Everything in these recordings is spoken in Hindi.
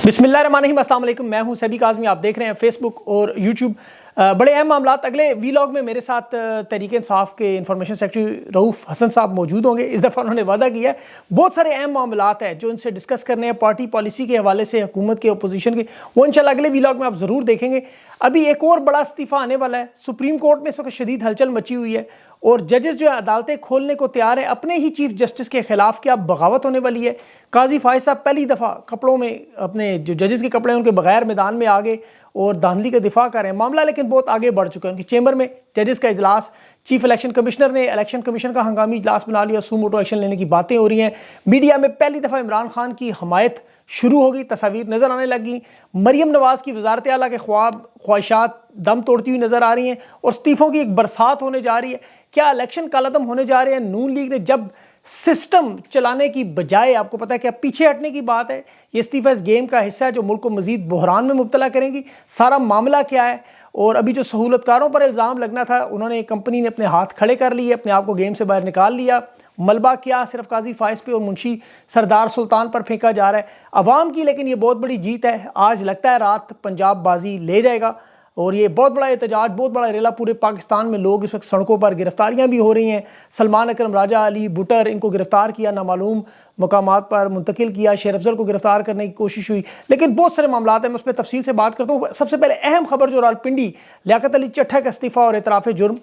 बिस्मिल्लाहिर्रहमानिर्रहीम, अस्सलाम वालेकुम। मैं हूं सैदी काज़मी, आप देख रहे हैं फेसबुक और यूट्यूब। बड़े अहम मामला अगले वीलॉग में मेरे साथ तहरीक इंसाफ के इंफॉर्मेशन सेक्रेटरी रऊफ़ हसन साहब मौजूद होंगे। इस दफ़ा उन्होंने वादा किया है। बहुत सारे अहम मामलात हैं जो इनसे डिस्कस करने हैं, पार्टी पॉलिसी के हवाले से, हुकूमत के, अपोजिशन के, वो इंशाल्लाह अगले वीलॉग में आप ज़रूर देखेंगे। अभी एक और बड़ा इस्तीफ़ा आने वाला है। सुप्रीम कोर्ट में इस वक्त शदीद हलचल मची हुई है और जजेस जो है अदालतें खोलने को तैयार है अपने ही चीफ जस्टिस के खिलाफ। क्या बगावत होने वाली है? काजी फायद साहब पहली दफ़ा कपड़ों में, अपने जो जजेस के कपड़े उनके बगैर मैदान में आ गए और धांधली का दिफा कर रहे हैं। मामला लेकिन बहुत आगे बढ़ चुका है। उनकी चेंबर में जजेस का इजलास, चीफ इलेक्शन कमिश्नर ने इलेक्शन कमीशन का हंगामी इजलास बुला लिया, सूमोटो एक्शन लेने की बातें हो रही हैं। मीडिया में पहली दफ़ा इमरान खान की हमायत शुरू होगी, तस्वीर नज़र आने लगी। मरियम नवाज़ की वज़ारत आला के ख्वाहिशात दम तोड़ती हुई नज़र आ रही हैं और इस्तीफ़ों की एक बरसात होने जा रही है। क्या इलेक्शन कालअदम होने जा रहे हैं? नून लीग ने जब सिस्टम चलाने की बजाय, आपको पता है क्या पीछे हटने की बात है, ये इस्तीफा इस गेम का हिस्सा है जो मुल्क को मजीद बहरान में मुब्तला करेंगी। सारा मामला क्या है? और अभी जो सहूलतकारों पर इल्ज़ाम लगना था, उन्होंने, कंपनी ने अपने हाथ खड़े कर लिए, अपने आप को गेम से बाहर निकाल लिया। मलबा क्या सिर्फ काजी फायज पे और मुंशी सरदार सुल्तान पर फेंका जा रहा है अवाम की, लेकिन ये बहुत बड़ी जीत है। आज लगता है रात पंजाब बाजी ले जाएगा और ये बहुत बड़ा एहतजाज, बहुत बड़ा रेला पूरे पाकिस्तान में। लोग इस वक्त सड़कों पर, गिरफ्तारियां भी हो रही हैं। सलमान अकरम, राजा अली भुट्टर, इनको गिरफ्तार किया, नामालूम मकामात पर मुंतकिल किया। शेर अफजल को गिरफ्तार करने की कोशिश हुई, लेकिन बहुत सारे मामला हैं। मैं उस पर तफसील से बात करता हूँ। सबसे पहले अहम खबर जो रावलपिंडी, लियाकत अली चट्ठा का इस्तीफा और एतराफ़ जुर्म।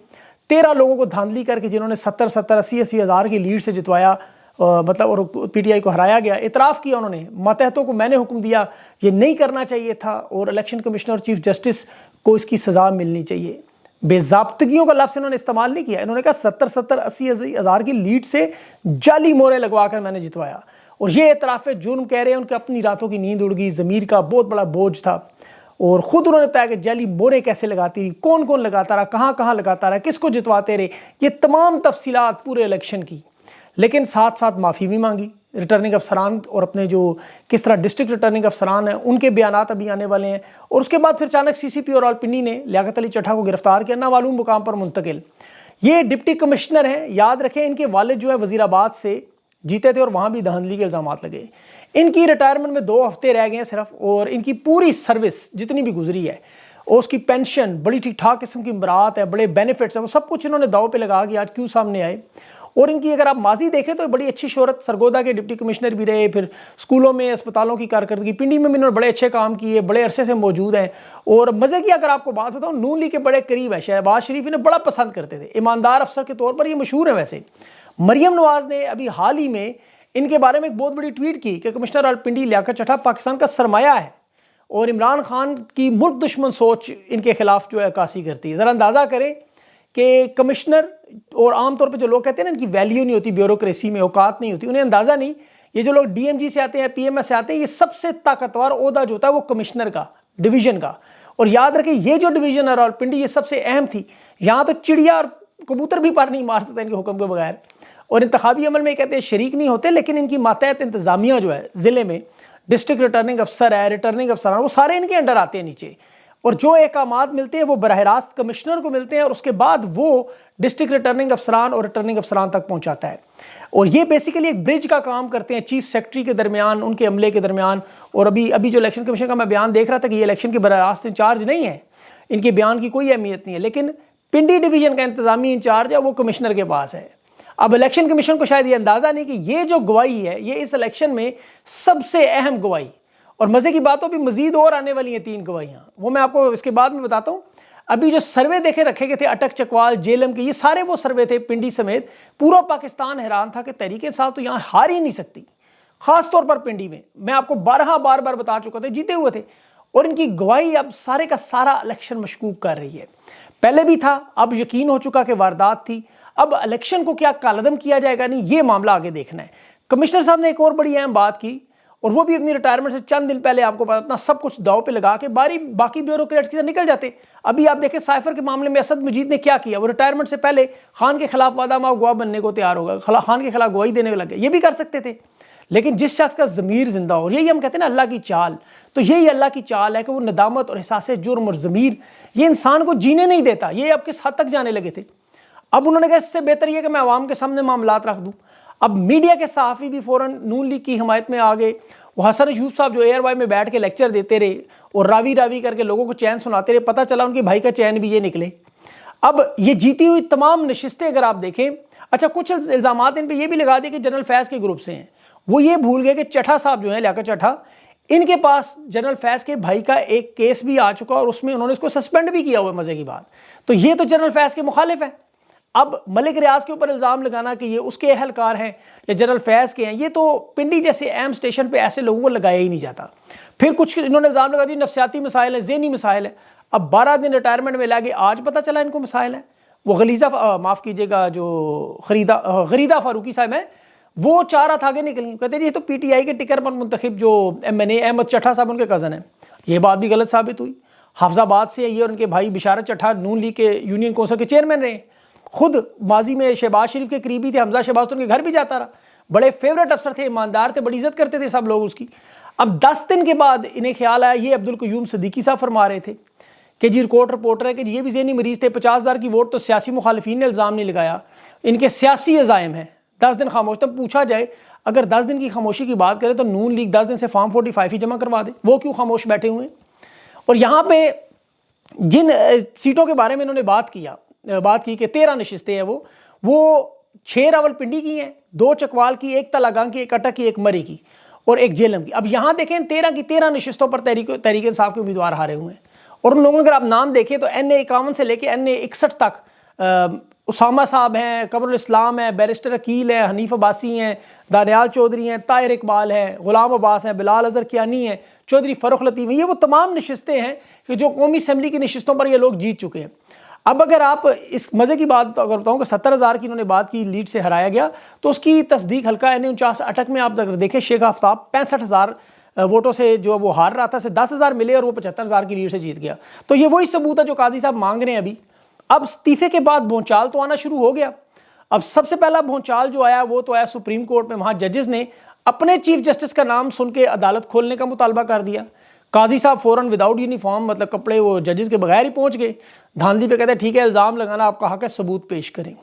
13 लोगों को धांधली करके, जिन्होंने 70-70, 80-80 हज़ार की लीड से जितवाया, मतलब, और पीटीआई को हराया गया। इतराफ़ किया उन्होंने, मातहतों को मैंने हुक्म दिया, ये नहीं करना चाहिए था और इलेक्शन कमिश्नर और चीफ जस्टिस को इसकी सज़ा मिलनी चाहिए। बेज़ाब्तगियों का लफ्ज़ इन्होंने इस्तेमाल नहीं किया। इन्होंने कहा 70-70, 80 हज़ार की लीड से जाली मोहरें लगवा कर मैंने जितवाया। और ये एतराफ़ जुर्म कह रहे हैं। उनके अपनी रातों की नींद उड़ गई, ज़मीर का बहुत बड़ा बोझ था। और ख़ुद उन्होंने बताया कि जाली मोहरें कैसे लगाती रही, कौन कौन लगाता रहा, कहाँ कहाँ लगाता रहा, किसको जितवाते रहे, ये तमाम तफसीलात पूरे इलेक्शन की। लेकिन साथ साथ माफ़ी भी मांगी रिटर्निंग अफसरान, और अपने जो किस तरह डिस्ट्रिक्ट रिटर्निंग अफसरान हैं उनके बयानात अभी आने वाले हैं। और उसके बाद फिर अचानक सीसीपी और रावलपिंडी ने लियाकत अली चट्ठा को गिरफ्तार किया, नामालूम मुकाम पर मुंतकिल। ये डिप्टी कमिश्नर हैं, याद रखें। इनके वालिद जो है वजीराबाद से जीते थे और वहाँ भी धांधली के इल्ज़ाम लगे। इनकी रिटायरमेंट में 2 हफ्ते रह गए हैं सिर्फ, और इनकी पूरी सर्विस जितनी भी गुजरी है और उसकी पेंशन बड़ी ठीक ठाक किस्म की बरात है, बड़े बेनिफिट्स हैं, वो सब कुछ इन्होंने दाव पे लगा के आज क्यों सामने आए। और इनकी अगर आप माजी देखें तो बड़ी अच्छी शोहरत, सरगोदा के डिप्टी कमिश्नर भी रहे, फिर स्कूलों में, अस्पतालों की कारकर्दगी, पिंडी में भी इन्होंने बड़े अच्छे काम किए, बड़े अरसे से मौजूद हैं। और मज़े की अगर आपको बात बताऊँ, नून लीग के बड़े करीब है। शहबाज शरीफ इन्हें बड़ा पसंद करते थे, ईमानदार अफसर के तौर पर ये मशहूर है। वैसे मरियम नवाज़ ने अभी हाल ही में इनके बारे में एक बहुत बड़ी ट्वीट की कि कमिश्नर रावलपिंडी लियाकत चट्ठा पाकिस्तान का सरमाया है और इमरान खान की मुल्क दुश्मन सोच इनके खिलाफ जो है अक्कासी करती है। ज़रा अंदाज़ा करें कि कमिश्नर, और आमतौर पे जो लोग कहते हैं ना इनकी वैल्यू नहीं होती, ब्यूरोक्रेसी में औकात नहीं होती, उन्हें अंदाज़ा नहीं। ये जो लोग डीएमजी से आते हैं, पीएमएस से आते हैं, ये सबसे ताकतवर ओहदा जो होता है वो कमिश्नर का, डिवीजन का। और याद रखें, ये जो डिवीजन है रावलपिंडी, ये सबसे अहम थी। यहाँ तो चिड़िया और कबूतर भी पर नहीं मार सकता इनके हुक्म के बगैर। और इंतखाबी अमल में कहते हैं शरीक नहीं होते, लेकिन इनकी मातहत इंतजामिया जो है ज़िले में, डिस्ट्रिक्ट रिटर्निंग अफसर है, रिटर्निंग अफसर, वो सारे इनके अंडर आते हैं नीचे। और जो अहकामात मिलते हैं वो बराह रास्त कमिश्नर को मिलते हैं और उसके बाद वो डिस्ट्रिक्ट रिटर्निंग अफसरान और रिटर्निंग अफसरान तक पहुंचाता है। और ये बेसिकली एक ब्रिज का काम करते हैं चीफ सेक्रेटरी के दरमियान, उनके अमले के दरमियान। और अभी जो इलेक्शन कमीशन का मैं बयान देख रहा था कि ये इलेक्शन के बराह रास्त इंचार्ज नहीं है, इनके बयान की कोई अहमियत नहीं है, लेकिन पिंडी डिवीजन का इंतजामी इंचार्ज है वो कमिश्नर के पास है। अब इलेक्शन कमीशन को शायद ये अंदाज़ा नहीं कि ये जो गवाही है ये इस इलेक्शन में सबसे अहम गवाही, और मज़े की बातों भी मजीद और आने वाली हैं 3 गवाहियाँ, वो मैं आपको इसके बाद में बताता हूँ। अभी जो सर्वे देखे रखे गए थे अटक चकवाल जेलम के, ये सारे वो सर्वे थे पिंडी समेत। पूरा पाकिस्तान हैरान था कि तहरीक इंसाफ तो यहाँ हार ही नहीं सकती, खास तौर पर पिंडी में। मैं आपको बार बार बता चुका था, जीते हुए थे। और इनकी गवाही अब सारे का सारा इलेक्शन मशकूक कर रही है। पहले भी था, अब यकीन हो चुका कि वारदात थी। अब इलेक्शन को क्या कालअदम किया जाएगा, नहीं, ये मामला आगे देखना है। कमिश्नर साहब ने एक और बड़ी अहम बात की, और वो भी अपनी रिटायरमेंट से चंद दिन पहले, आपको पता, अपना सब कुछ दाव पे लगा के बाकी ब्यूरोक्रेट्स की तरह निकल जाते। अभी आप देखें साइफर के मामले में असद मजीद ने क्या किया, वो रिटायरमेंट से पहले खान के खिलाफ वादा माव गवाह बनने को तैयार होगा, खान के खिलाफ गवाही देने लगे। ये भी कर सकते थे, लेकिन जिस शख्स का ज़मीर जिंदा हो, यही हम कहते हैं ना अल्लाह की चाल, तो यही अल्लाह की चाल है कि वो नदामत और एहसास जुर्म और ज़मीर ये इंसान को जीने नहीं देता। ये अब किस हद तक जाने लगे थे। अब उन्होंने कहा इससे बेहतर ये कि मैं आवाम के सामने मामलात रख दूँ। अब मीडिया के सहाफ़ी भी फ़ौरन नून लीग की हिमायत में आ गए वो हसन अयूब साहब जो एयरवाई में बैठ के लेक्चर देते रहे और रावी रावी करके लोगों को चैन सुनाते रहे, पता चला उनके भाई का चैन भी ये निकले। अब ये जीती हुई तमाम नशिस्तें अगर आप देखें, अच्छा कुछ इल्ज़ामात इन पर यह भी लगा दिए कि जनरल फैज़ के ग्रुप से हैं। वो ये भूल गए कि चट्ठा साहब जो है, लियाकत चट्ठा, इनके पास जनरल फैज़ के भाई का एक केस भी आ चुका और उसमें उन्होंने इसको सस्पेंड भी किया हुआ है। मज़े की बात, तो ये तो जनरल फैज़ के मुखालिफ है। अब मलिक रियाज के ऊपर इल्ज़ाम लगाना कि ये उसके अहलकार हैं या जनरल फैज़ के हैं, ये तो पिंडी जैसे अहम स्टेशन पे ऐसे लोगों को लगाया ही नहीं जाता। फिर कुछ इन्होंने इल्ज़ाम लगा दिया नफसियाती मसाइल है, ज़हनी मसाइल है। अब 12 दिन रिटायरमेंट में लगे, आज पता चला इनको मसाइल है। वो गलीज़ा माफ़ कीजिएगा, जो गरीदा फारूकी साहब हैं, वो 4 हाथ आगे निकली, कहते जी तो PTI के टिकर पर मुंतखब जो MNA अहमद चट्ठा साहब उनके कज़न हैं। ये बात भी गलत साबित हुई। हाफजाबाद से ये और उनके भाई बिशारत चट्ठा नून लीग के यूनियन कौंसिल के चेयरमैन रहे, खुद माजी में शहबाज शरीफ के करीबी थे। हमजा शहबाज तो उनके घर भी जाता रहा, बड़े फेवरेट अफसर थे, ईमानदार थे, बड़ी इज्जत करते थे सब लोग उसकी। अब 10 दिन के बाद इन्हें ख्याल आया, ये अब्दुल क़य्यूम सिद्दीकी साहब फरमा रहे थे कि जी रिपोर्टर है कि ये भी ज़हनी मरीज़ थे, 50,000 की वोट तो सियासी मुखालिफिन ने इल्ज़ाम नहीं लगाया, इनके सियासी अज़ाइम हैं। 10 दिन खामोश। तब पूछा जाए, अगर 10 दिन की खामोशी की बात करें तो नून लीग 10 दिन से फॉर्म 45 ही जमा करवा दे, वो क्यों खामोश बैठे हुए हैं? और यहाँ पे जिन सीटों के बारे में इन्होंने बात की कि 13 नशिस्तें हैं, वो 6 रावलपिंडी की हैं, 2 चकवाल की, 1 तलागां की, 1 अटक की, 1 मरी की और 1 जेलम की। अब यहाँ देखें 13 की 13 नशिस्तों पर तहरीक इंसाफ के उम्मीदवार हारे हुए हैं। और उन लोगों अगर आप नाम देखें तो NA 51 से लेके NA 61 तक उसामा साहब हैं, कमरुल इस्लाम है, बैरिस्टर अकील है, हनीफ अब्बासी हैं, दानियाल चौधरी हैं, ताहिर इकबाल है, गुलाम अब्बास हैं, बिलाल अजहर कियानी है, चौधरी फ़रुख लतीफ़ हैं। ये वो तमाम नशिस्तें हैं कि जो कौमी असम्बली की नशिस्तों पर ये लोग जीत चुके हैं। अब अगर आप इस मज़े की बात तो अगर बताऊँ कि 70,000 की इन्होंने बात की, लीड से हराया गया, तो उसकी तस्दीक हल्का NA 49 अटक में आप अगर देखें, शेख आफ्ताब 65,000 वोटों से जो वो हार रहा था, से 10,000 मिले और वो 75,000 की लीड से जीत गया। तो ये वही सबूत है जो काजी साहब मांग रहे हैं अभी। अब इस्तीफे के बाद भूचाल तो आना शुरू हो गया। अब सबसे पहला भूचाल जो आया वो तो आया सुप्रीम कोर्ट में, वहाँ जजेस ने अपने चीफ जस्टिस का नाम सुन के अदालत खोलने का मुतालबा कर दिया। काजी साहब फ़ौरन विदाउट यूनिफॉर्म, मतलब कपड़े, वो जजेस के बगैर ही पहुँच गए। धांधली पे कहते हैं ठीक है, इल्ज़ाम लगाना आपका हक है, सबूत पेश करें।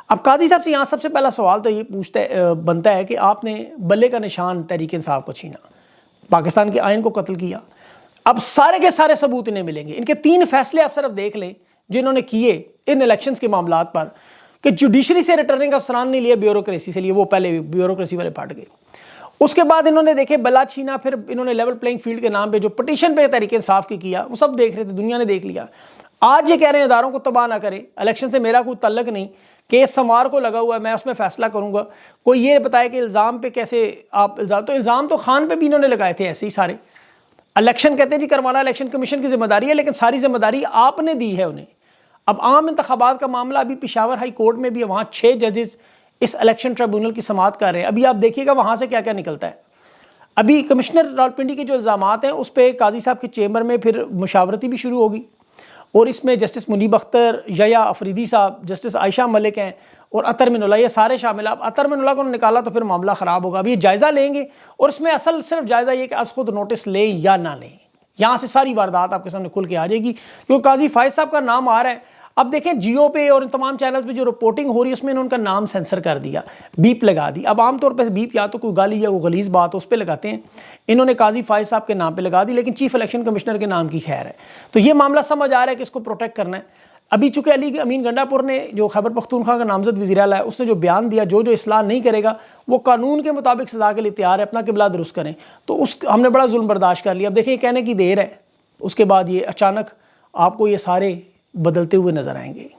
अब काजी साहब से यहाँ सबसे पहला सवाल तो ये बनता है कि आपने बल्ले का निशान तहरीक इंसाफ को छीना, पाकिस्तान के आइन को कत्ल किया। अब सारे के सारे सबूत इन्हें मिलेंगे। इनके 3 फैसले आप सिर्फ देख लें जो इन्होंने किए इन इलेक्शंस के मामलात पर, कि जुडिशरी से रिटर्निंग अफसरान ने लिए, ब्यूरोक्रेसी से लिए, वो पहले ब्यूरोक्रेसी वाले फट गए। उसके बाद इन्होंने देखे बला छीना, फिर इन्होंने लेवल प्लेइंग फील्ड के नाम पे जो पटिशन पे तहरीक इंसाफ की किया, वो सब देख रहे थे, दुनिया ने देख लिया। आज ये कह रहे हैं इदारों को तबाह ना करें, इलेक्शन से मेरा कोई तल्लक नहीं, केस सोमवार को लगा हुआ है, मैं उसमें फैसला करूंगा। कोई ये बताए कि इल्ज़ाम पे कैसे आप इल्ज़ाम तो खान पे भी इन्होंने लगाए थे ऐसे ही सारे। इलेक्शन कहते हैं जी करवाना इलेक्शन कमीशन की जिम्मेदारी है, लेकिन सारी जिम्मेदारी आपने दी है उन्हें। अब आम इंतखाबात का मामला अभी पेशावर हाई कोर्ट में भी है, वहाँ 6 जजेस इस इलेक्शन ट्रिब्यूनल की समाअत कर रहे हैं। अभी आप देखिएगा वहाँ से क्या क्या निकलता है। अभी कमिश्नर रावलपिंडी के जो इल्ज़ामात हैं उस पर काजी साहब के चेम्बर में फिर मुशावरती भी शुरू होगी, और इसमें जस्टिस मुनीब अख्तर, यया अफरीदी साहब, जस्टिस आयशा मलिक हैं और अतर मिनुल्लाह, ये सारे शामिल। अब अतर मिनुल्लाह को निकाला तो फिर मामला ख़राब होगा। अभी ये जायज़ा लेंगे और इसमें असल सिर्फ जायज़ा ये कि अस खुद नोटिस लें या ना लें, यहाँ से सारी वारदात आपके सामने खुल के आ जाएगी, क्योंकि काजी फायद साहब का नाम आ रहा है। अब देखें जियो पे और इन तमाम चैनल्स पे जो रिपोर्टिंग हो रही है उसमें उनका नाम सेंसर कर दिया, बीप लगा दी। अब आमतौर पर बीप या तो कोई गाली या कोई गलीज़ बात उस पर लगाते हैं, इन्होंने काजी फायद साहब के नाम पे लगा दी, लेकिन चीफ इलेक्शन कमिश्नर के नाम की खैर है। तो ये मामला समझ आ रहा है कि इसको प्रोटेक्ट करना है। अभी चूंकि अली अमीन गंडापुर ने, जो खैबर पख्तूनख्वा का नामजद वज़ीर आला है, उसने जो बयान दिया, जो जो इस्लाह नहीं करेगा वो कानून के मुताबिक सज़ा के लिए तैयार है, अपना किबला दुरुस्त करें, तो उस हमने बड़ा जुल्म बर्दाश्त कर लिया। अब देखिए कहने की देर है, उसके बाद ये अचानक आपको ये सारे बदलते हुए नज़र आएंगे।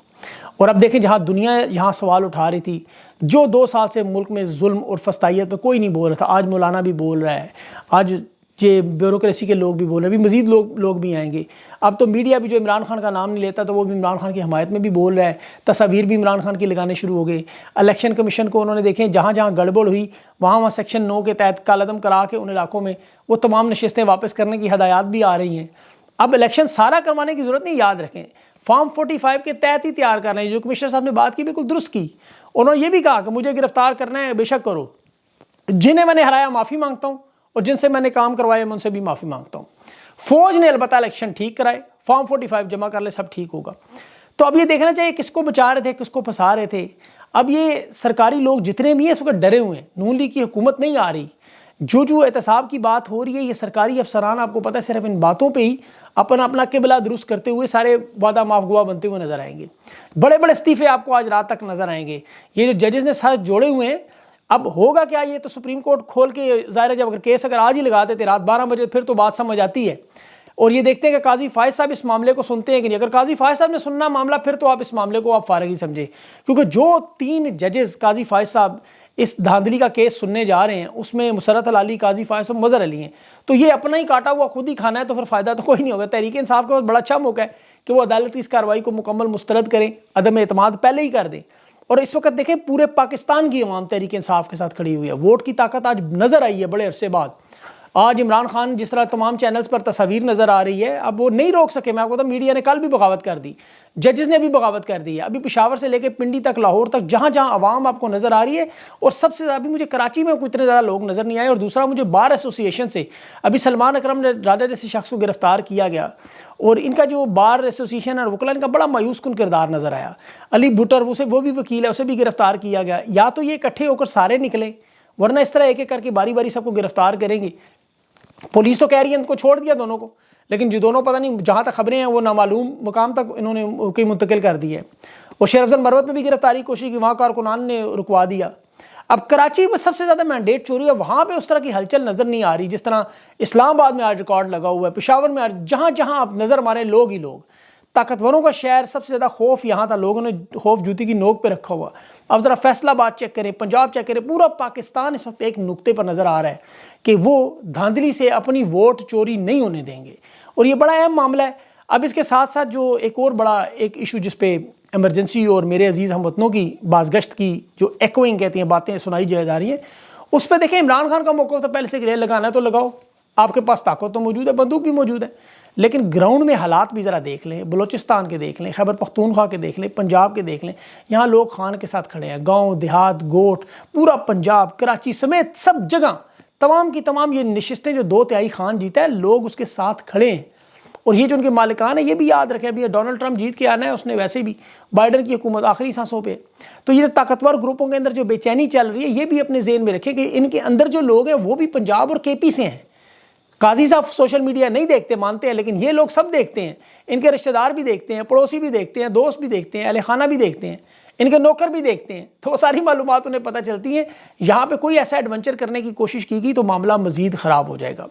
और अब देखें जहाँ दुनिया यहाँ सवाल उठा रही थी, जो 2 साल से मुल्क में जुल्म और फस्तायत पे कोई नहीं बोल रहा था, आज मौलाना भी बोल रहा है, आज ये ब्यूरोक्रेसी के लोग भी बोल रहे हैं, अभी मज़ीद लोग भी आएंगे। अब तो मीडिया भी जो इमरान खान का नाम नहीं लेता तो वो भी इमरान खान की हमायत में भी बोल रहा है, तस्वीर भी इमरान खान की लगाने शुरू हो गए। इलेक्शन कमीशन को उन्होंने देखें जहाँ जहाँ गड़बड़ हुई वहाँ सेक्शन 9 के तहत कालदम करा के उन इलाकों में वो तमाम नशिस्तें वापस करने की हदायत भी आ रही हैं। अब इलेक्शन सारा करवाने की ज़रूरत नहीं, याद रखें फॉर्म 45 के तहत ही तैयार कर रहे हैं। जो कमिश्नर साहब ने बात की बिल्कुल दुरुस्त की, उन्होंने ये भी कहा कि मुझे गिरफ्तार करना है बेशक करो, जिन्हें मैंने हराया माफ़ी मांगता हूँ और जिनसे मैंने काम करवाया मैं उनसे भी माफ़ी मांगता हूँ। फौज ने अलबत्ता इलेक्शन ठीक कराए, फॉर्म 45 जमा कर ले, सब ठीक होगा। तो अब ये देखना चाहिए किसको बचा रहे थे, किसको फंसा रहे थे। अब ये सरकारी लोग जितने भी हैं इस वक्त डरे हुए हैं, नून लीग की हुकूमत नहीं आ रही, जो एहतसाब की बात हो रही है, ये सरकारी अफसरान आपको पता है सिर्फ इन बातों पे ही अपना किबला दुरुस्त करते हुए सारे वादा माफगुआ बनते हुए नजर आएंगे। बड़े बड़े इस्तीफे आपको आज रात तक नजर आएंगे। ये जो जजेस ने साथ जोड़े हुए हैं, अब होगा क्या, ये तो सुप्रीम कोर्ट खोल के ज़ाहिर है, जब अगर केस अगर आज ही लगा देते रात 12 बजे फिर तो बात समझ आती है। और ये देखते हैं कि काजी फायद साहब इस मामले को सुनते हैं कि नहीं। अगर काजी फायद साहब ने सुनना मामला फिर तो आप इस मामले को आप फारग ही समझे, क्योंकि जो 3 जजेस काजी फायद साहब इस धांधली का केस सुनने जा रहे हैं उसमें मुसरत अली, काजी फायद साहब, मजहर अली हैं। तो ये अपना ही काटा हुआ खुद ही खाना है, तो फिर फ़ायदा तो कोई नहीं होगा। तहरीक इंसाफ के पास बड़ा अच्छा मौका है कि वो अदालत की इस कार्रवाई को मुकम्मल मुस्तरद करें, अदम एतमाद पहले ही कर दें। और इस वक्त देखें पूरे पाकिस्तान की अवाम तहरीक इंसाफ के साथ खड़ी हुई है। वोट की ताकत आज नज़र आई है बड़े अरसे बाद। आज इमरान खान जिस तरह तमाम चैनल्स पर तस्वीर नज़र आ रही है, अब वो नहीं रोक सके। मैं आपको तो मीडिया ने कल भी बगावत कर दी, जजेस ने भी बगावत कर दी है। अभी पेशावर से लेकर पिंडी तक, लाहौर तक, जहाँ जहाँ आवाम आपको नज़र आ रही है। और सबसे ज़्यादा अभी मुझे कराची में इतने ज़्यादा लोग नज़र नहीं आए। और दूसरा, मुझे बार एसोसिएशन से अभी सलमान अकरम राजा जैसे शख्स को गिरफ्तार किया गया और इनका जो बार एसोसिएशन और वकला, इनका बड़ा मायूस कुन किरदार नज़र आया। अली भुट्टर, उसे वो भी वकील है, उसे भी गिरफ्तार किया गया। या तो ये इकट्ठे होकर सारे निकले, वरना इस तरह एक एक करके बारी बारी सबको गिरफ्तार करेंगे। पुलिस तो कह रही है इनको छोड़ दिया दोनों को, लेकिन जो दोनों पता नहीं, जहाँ तक खबरें हैं वो नामालूम मुकाम तक इन्होंने कहीं मुंतकिल कर दी है। और शेर अफजल मरवत में भी गिरफ्तारी की कोशिश की, वहाँ कारकुनान ने रुकवा दिया। अब कराची में सबसे ज़्यादा मैंडेट चोरी है, वहाँ पे उस तरह की हलचल नज़र नहीं आ रही जिस तरह इस्लामाबाद में आज रिकॉर्ड लगा हुआ है, पेशावर में आज, जहाँ जहाँ आप नज़र मारे लोग ही लोग। ताकतवरों का शहर, सबसे ज़्यादा खौफ यहाँ था, लोगों ने खौफ जूती की नोक पे रखा हुआ। अब ज़रा फैसलाबाद चेक करें, पंजाब चेक करें, पूरा पाकिस्तान इस वक्त एक नुक्ते पर नज़र आ रहा है कि वो धांधली से अपनी वोट चोरी नहीं होने देंगे। और ये बड़ा अहम मामला है। अब इसके साथ साथ जो एक और बड़ा एक इशू जिस पे एमरजेंसी और मेरे अजीज़ हमवतनों की बाज़गश्त की जो एकोइंग कहती हैं बातें सुनाई जा रही हैं, उस पर देखें इमरान खान का मौका तो पहले से रेल लगाना है तो लगाओ, आपके पास ताकत तो मौजूद है, बंदूक भी मौजूद है। लेकिन ग्राउंड में हालात भी ज़रा देख लें, बलूचिस्तान के देख लें, खैबर पख्तूनख्वा के देख लें, पंजाब के देख लें। यहाँ लोग खान के साथ खड़े हैं, गांव देहात गोट, पूरा पंजाब, कराची समेत सब जगह तमाम की तमाम ये नशिस्तें जो 2/3 खान जीता है, लोग उसके साथ खड़े हैं। और ये जो उनके मालिकान है, ये भी याद रखें, अभी डोनाल्ड ट्रंप जीत के आना है, उसने वैसे भी बाइडन की हुकूमत आखिरी सांसों पे। तो ये ताकतवर ग्रुपों के अंदर जो बेचैनी चल रही है, ये भी अपने जेहन में रखें कि इनके अंदर जो लोग हैं वो भी पंजाब और केपी से हैं। काजी साहब सोशल मीडिया नहीं देखते, मानते हैं, लेकिन ये लोग सब देखते हैं। इनके रिश्तेदार भी देखते हैं, पड़ोसी भी देखते हैं, दोस्त भी देखते हैं, अहले खाना भी देखते हैं, इनके नौकर भी देखते हैं। तो वो सारी मालूमात उन्हें पता चलती हैं। यहाँ पे कोई ऐसा एडवेंचर करने की कोशिश की गई तो मामला मजीद ख़राब हो जाएगा।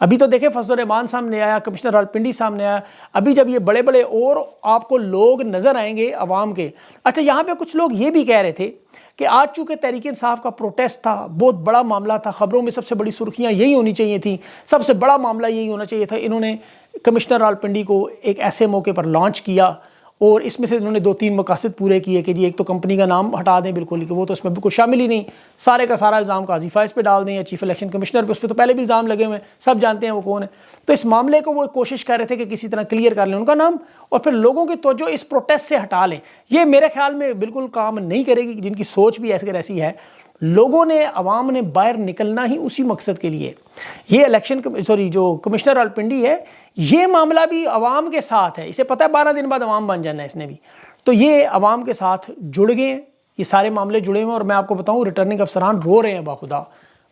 अभी तो देखें फजल रहमान सामने आया, कमिश्नर रावलपिंडी सामने आया। अभी जब ये बड़े बड़े और आपको लोग नज़र आएंगे अवाम के। अच्छा, यहाँ पे कुछ लोग ये भी कह रहे थे कि आज चूँकि तहरीक इंसाफ का प्रोटेस्ट था, बहुत बड़ा मामला था, खबरों में सबसे बड़ी सुर्खियाँ यही होनी चाहिए थी, सबसे बड़ा मामला यही होना चाहिए था। इन्होंने कमिश्नर रावलपिंडी को एक ऐसे मौके पर लॉन्च किया और इसमें से इन्होंने 2-3 मकासद पूरे किए कि जी एक तो कंपनी का नाम हटा दें बिल्कुल, कि वो तो इसमें बिल्कुल शामिल ही नहीं, सारे का सारा इल्ज़ाम काजी फायज़ पे डाल दें या चीफ इलेक्शन कमिश्नर पे। उस पर तो पहले भी इल्ज़ाम लगे हुए हैं, सब जानते हैं वो कौन है। तो इस मामले को वो कोशिश कर रहे थे कि किसी तरह क्लियर कर लें उनका नाम और फिर लोगों की तवज्जो इस प्रोटेस्ट से हटा लें। ये मेरे ख्याल में बिल्कुल काम नहीं करेगी, जिनकी सोच भी ऐसी है। लोगों ने, अवाम ने बाहर निकलना ही उसी मकसद के लिए। ये इलेक्शन जो कमिश्नर रावलपिंडी है, ये मामला भी अवाम के साथ है। इसे पता है 12 दिन बाद अवाम बन जाना है इसने भी। तो ये अवाम के साथ जुड़ गए हैं, ये सारे मामले जुड़े हुए हैं। और मैं आपको बताऊं, रिटर्निंग अफसरान रो रहे हैं बाखुदा,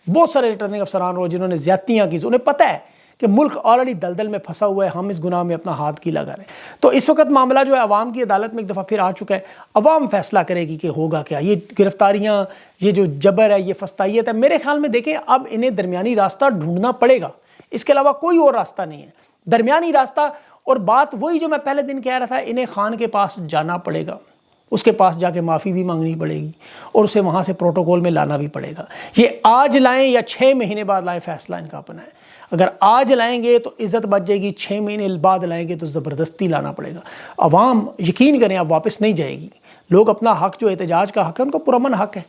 बहुत सारे रिटर्निंग अफसरान रो, जिन्होंने ज्यादतियाँ की, उन्हें पता है कि मुल्क ऑलरेडी दलदल में फंसा हुआ है, हम इस गुनाह में अपना हाथ की लगा रहे हैं। तो इस वक्त मामला जो है अवाम की अदालत में एक दफ़ा फिर आ चुका है। अवाम फैसला करेगी कि होगा क्या। ये गिरफ्तारियाँ, ये जो जबर है, ये फस्तायत है, मेरे ख्याल में देखें अब इन्हें दरमियानी रास्ता ढूंढना पड़ेगा, इसके अलावा कोई और रास्ता नहीं है, दरमियानी रास्ता। और बात वही जो मैं पहले दिन कह रहा था, इन्हें खान के पास जाना पड़ेगा, उसके पास जाके माफ़ी भी मांगनी पड़ेगी और उसे वहाँ से प्रोटोकॉल में लाना भी पड़ेगा। ये आज लाएं या 6 महीने बाद लाएं, फैसला इनका अपना है। अगर आज लाएंगे तो इज़्ज़त बच जाएगी, 6 महीने बाद लाएंगे तो ज़बरदस्ती लाना पड़ेगा। अवाम यकीन करें अब वापस नहीं जाएगी। लोग अपना हक, जो एहतजाज का हक है, उनका पुरअमन हक है,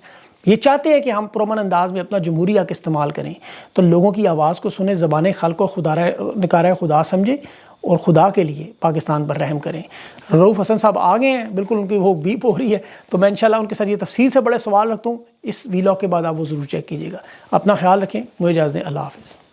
ये चाहते हैं कि हम पुरअमन अंदाज में अपना जमहूरी हक इस्तेमाल करें। तो लोगों की आवाज़ को सुने, ज़बान खल्क़ को निकारा खुदा समझे और खुदा के लिए पाकिस्तान पर रहम करें। रऊफ़ हसन साहब आ गए हैं, बिल्कुल उनकी वो बीप हो रही है, तो मैं इंशाल्लाह उनके साथ ये तफसील से बड़े सवाल रखता हूँ। इस वीलॉग के बाद आप वो ज़रूर चेक कीजिएगा। अपना ख्याल रखें, मुझे इजाज़त दें, अल्लाह हाफ़िज़।